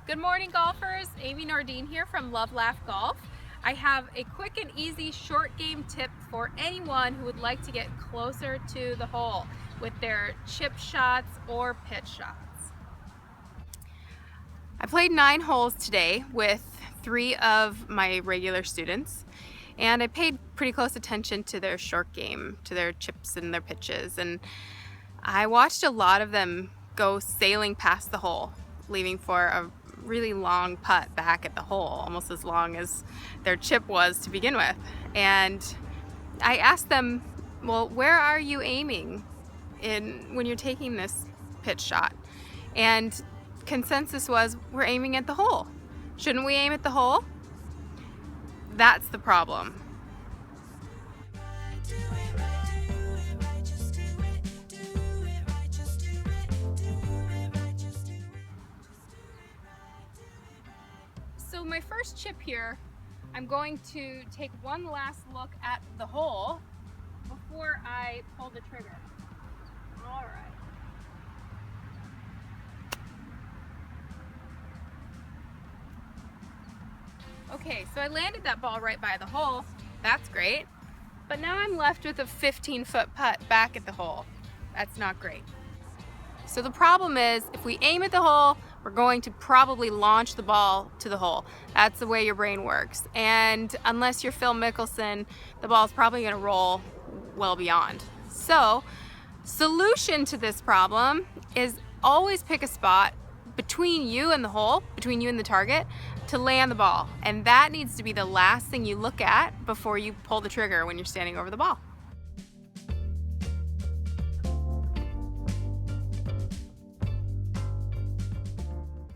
Good morning, golfers. Amy Nordeen here from Love Laugh Golf. I have a quick and easy short game tip for anyone who would like to get closer to the hole with their chip shots or pitch shots. I played 9 holes today with 3 of my regular students, and I paid pretty close attention to their short game, to their chips and their pitches, and I watched a lot of them go sailing past the hole, leaving for a really long putt back at the hole, almost as long as their chip was to begin with. And I asked them, well, where are you aiming when you're taking this pitch shot? And consensus was, we're aiming at the hole. Shouldn't we aim at the hole? That's the problem. So my first chip here, I'm going to take one last look at the hole before I pull the trigger. All right. Okay, so I landed that ball right by the hole. That's great. But now I'm left with a 15-foot putt back at the hole. That's not great. So the problem is, if we aim at the hole, we're going to probably launch the ball to the hole. That's the way your brain works. And unless you're Phil Mickelson, the ball's probably going to roll well beyond. So, solution to this problem is always pick a spot between you and the hole, between you and the target, to land the ball. And that needs to be the last thing you look at before you pull the trigger when you're standing over the ball.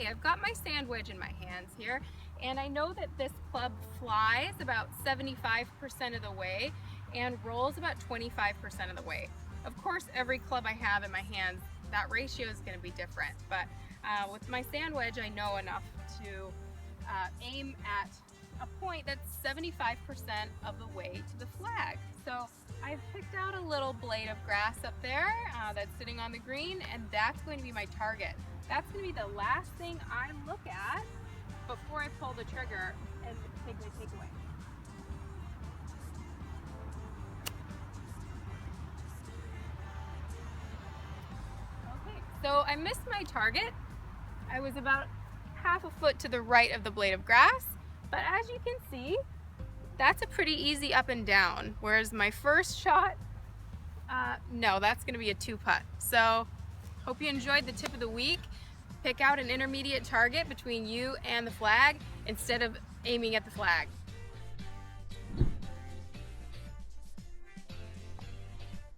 I've got my sand wedge in my hands here, and I know that this club flies about 75% of the way and rolls about 25% of the way. Of course, every club I have in my hands, that ratio is going to be different, but with my sand wedge, I know enough to aim at a point that's 75% of the way to the flag. So I've picked out a little blade of grass up there that's sitting on the green, and that's going to be my target. That's going to be the last thing I look at before I pull the trigger and take my takeaway. Okay, so I missed my target. I was about half a foot to the right of the blade of grass, but as you can see, that's a pretty easy up and down, whereas my first shot, no, that's going to be a 2-putt. So hope you enjoyed the tip of the week. Pick out an intermediate target between you and the flag instead of aiming at the flag.